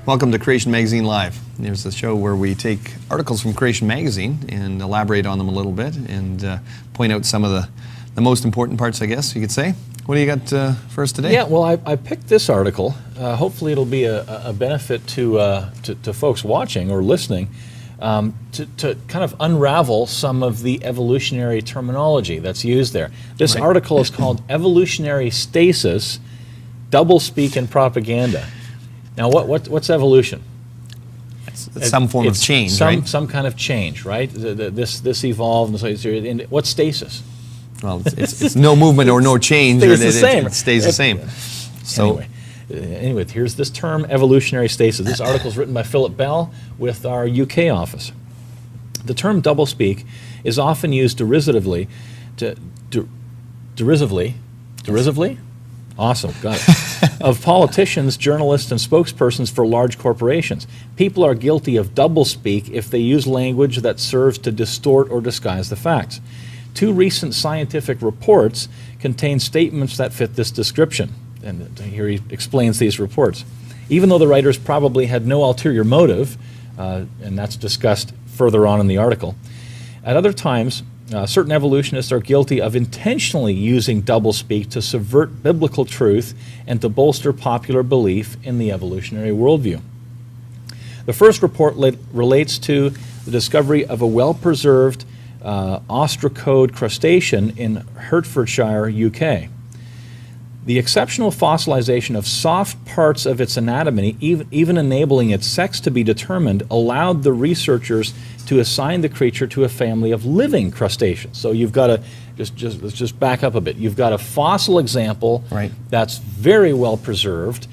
Welcome to Creation Magazine Live. There's a show where we take articles from Creation Magazine and elaborate on them a little bit and point out some of the most important parts, I guess you could say. What do you got for us today? Yeah, well, I picked this article. Hopefully it'll be a benefit to folks watching or listening to kind of unravel some of the evolutionary terminology that's used there. This article is called Evolutionary Stasis, Doublespeak and Propaganda. Now, what's evolution? It's some form of change, right? Some kind of change, right? This evolved, and what's stasis? Well, it's no movement or no change. It stays the same. So, anyway, here's this term, evolutionary stasis. This article is written by Philip Bell with our UK office. The term doublespeak is often used derisively. Derisively? Awesome, got it. Of politicians, journalists, and spokespersons for large corporations. People are guilty of doublespeak if they use language that serves to distort or disguise the facts. Two recent scientific reports contain statements that fit this description. And here he explains these reports. Even though the writers probably had no ulterior motive, and that's discussed further on in the article, at other times, certain evolutionists are guilty of intentionally using doublespeak to subvert biblical truth and to bolster popular belief in the evolutionary worldview. The first report relates to the discovery of a well-preserved ostracode crustacean in Hertfordshire, UK. The exceptional fossilization of soft parts of its anatomy, even enabling its sex to be determined, allowed the researchers to assign the creature to a family of living crustaceans. So you've got let's just back up a bit. You've got a fossil example that's very well preserved,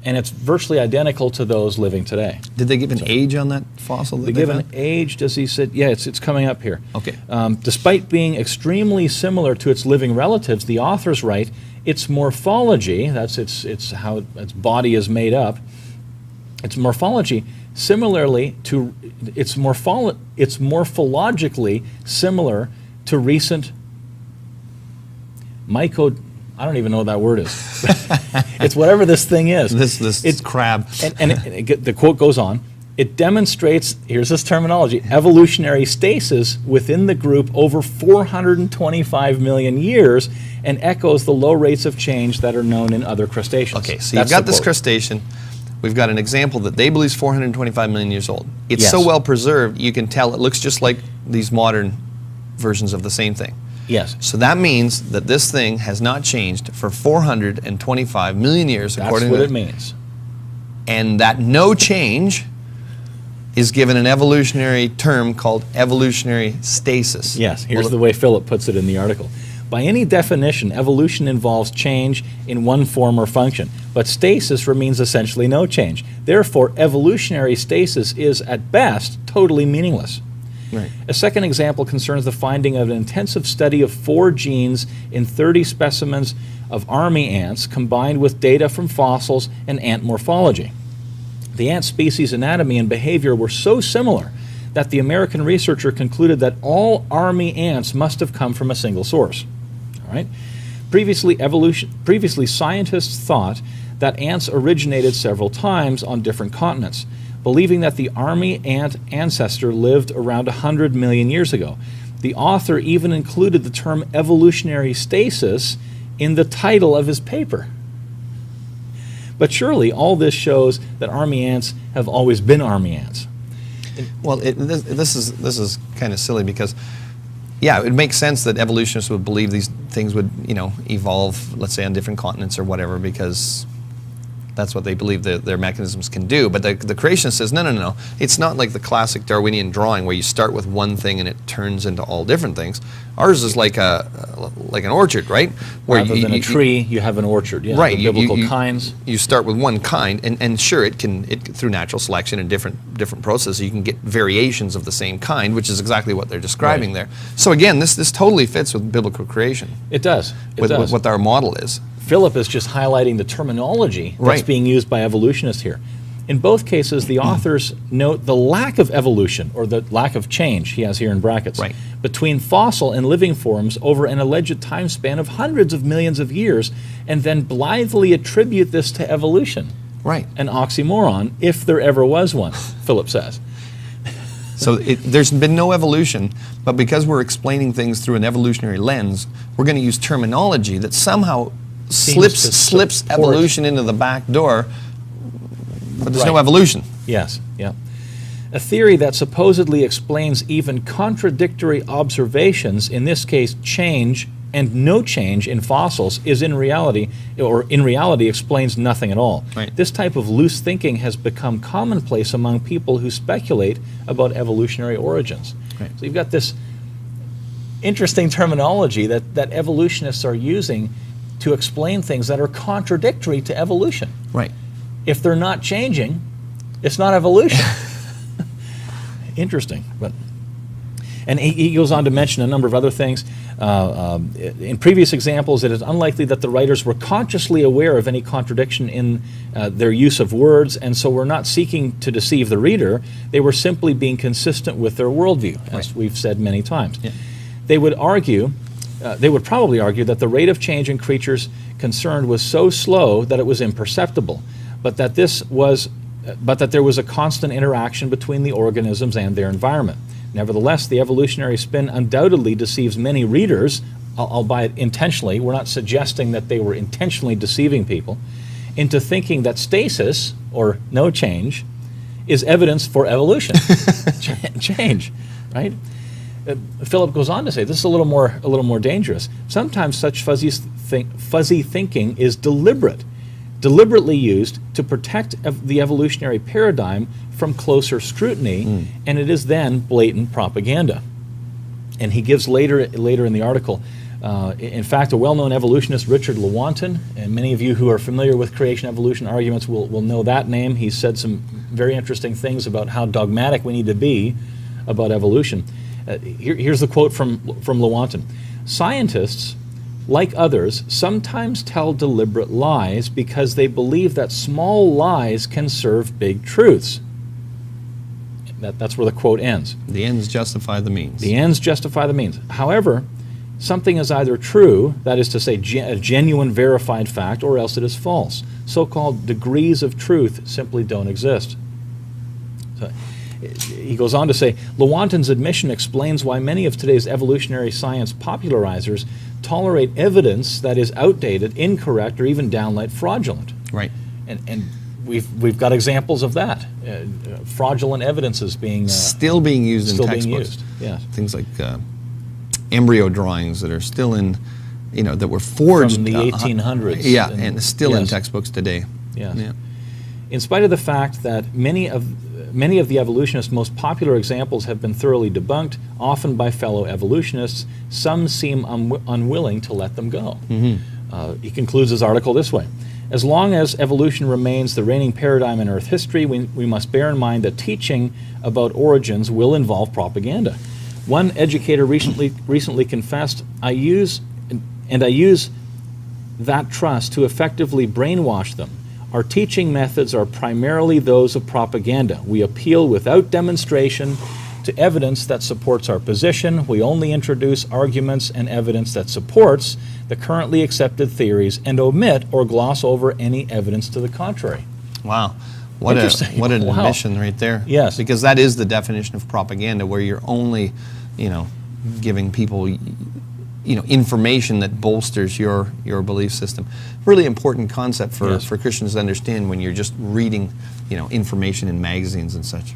and it's virtually identical to those living today. Did they give an age on that fossil? They give an age, as he said. Yeah, it's coming up here. Okay. Despite being extremely similar to its living relatives, the authors write, its morphology, it's how its body is made up, its morphology similarly to it's morphologically similar to recent I don't even know what that word is. It's whatever this thing is. It's crab. And the quote goes on, it demonstrates, here's this terminology, evolutionary stasis within the group over 425 million years and echoes the low rates of change that are known in other crustaceans. Okay, so you've got this crustacean. We've got an example that they believe is 425 million years old. It's so well preserved, you can tell it looks just like these modern versions of the same thing. Yes. So that means that this thing has not changed for 425 million years, according to... That's what it means. And that no change is given an evolutionary term called evolutionary stasis. Yes, here's the way Philip puts it in the article. By any definition, evolution involves change in one form or function, but stasis remains essentially no change. Therefore, evolutionary stasis is, at best, totally meaningless. Right. A second example concerns the finding of an intensive study of 4 genes in 30 specimens of army ants combined with data from fossils and ant morphology. The ant species anatomy and behavior were so similar that the American researcher concluded that all army ants must have come from a single source. All right? Previously, scientists thought that ants originated several times on different continents, believing that the army ant ancestor lived around 100 million years ago. The author even included the term evolutionary stasis in the title of his paper. But surely all this shows that army ants have always been army ants. Well, this is kind of silly because, yeah, it makes sense that evolutionists would believe these things would, evolve, let's say, on different continents or whatever, because that's what they believe their mechanisms can do. But the creationist says, no. It's not like the classic Darwinian drawing where you start with one thing and it turns into all different things. Ours is like an orchard, right? Where rather than a tree, you have an orchard. Yeah, right. Biblical kinds. You start with one kind, and sure, it through natural selection and different processes, you can get variations of the same kind, which is exactly what they're describing there. So again, this totally fits with biblical creation. It does. With what our model is. Philip is just highlighting the terminology that's being used by evolutionists here. In both cases, the authors note the lack of evolution, or the lack of change, he has here in brackets, between fossil and living forms over an alleged time span of hundreds of millions of years, and then blithely attribute this to evolution. Right. an oxymoron, if there ever was one, Philip says. So there's been no evolution, but because we're explaining things through an evolutionary lens, we're going to use terminology that somehow slips evolution into the back door, but there's no evolution. Yes, yeah. A theory that supposedly explains even contradictory observations, in this case change and no change in fossils, is in reality explains nothing at all. Right. This type of loose thinking has become commonplace among people who speculate about evolutionary origins. Right. So you've got this interesting terminology that evolutionists are using to explain things that are contradictory to evolution. Right. If they're not changing, it's not evolution. Interesting. And he goes on to mention a number of other things. In previous examples, it is unlikely that the writers were consciously aware of any contradiction in their use of words, and so were not seeking to deceive the reader. They were simply being consistent with their worldview, as we've said many times. Yeah. They would probably argue that the rate of change in creatures concerned was so slow that it was imperceptible, but that there was a constant interaction between the organisms and their environment. Nevertheless, the evolutionary spin undoubtedly deceives many readers, albeit intentionally. We're not suggesting that they were intentionally deceiving people, into thinking that stasis, or no change, is evidence for evolution. Change, right? Philip goes on to say, this is a little more dangerous. Sometimes such fuzzy thinking is deliberately used to protect the evolutionary paradigm from closer scrutiny, and it is then blatant propaganda. And he gives later in the article, in fact, a well-known evolutionist, Richard Lewontin, and many of you who are familiar with creation-evolution arguments will know that name. He's said some very interesting things about how dogmatic we need to be about evolution. Here's the quote from Lewontin. Scientists, like others, sometimes tell deliberate lies because they believe that small lies can serve big truths. That's where the quote ends. The ends justify the means. The ends justify the means. However, something is either true, that is to say, a genuine verified fact, or else it is false. So-called degrees of truth simply don't exist. So, he goes on to say, Lewontin's admission explains why many of today's evolutionary science popularizers tolerate evidence that is outdated, incorrect, or even downright fraudulent. Right. And we've got examples of that. Fraudulent evidences being still being used in textbooks. Yes. Things like embryo drawings that are still in, that were forged from the 1800s. Yeah, and still in textbooks today. Yes. Yeah. In spite of the fact that many of the evolutionists' most popular examples have been thoroughly debunked, often by fellow evolutionists, some seem unwilling to let them go. He concludes his article this way. As long as evolution remains the reigning paradigm in Earth history, we must bear in mind that teaching about origins will involve propaganda. One educator recently confessed, I use that trust to effectively brainwash them. Our teaching methods are primarily those of propaganda. We appeal without demonstration to evidence that supports our position. We only introduce arguments and evidence that supports the currently accepted theories and omit or gloss over any evidence to the contrary. Wow. What an admission right there. Yes. Because that is the definition of propaganda, where you're only, giving people, information that bolsters your belief system. Really important concept for Christians to understand when you're just reading, information in magazines and such.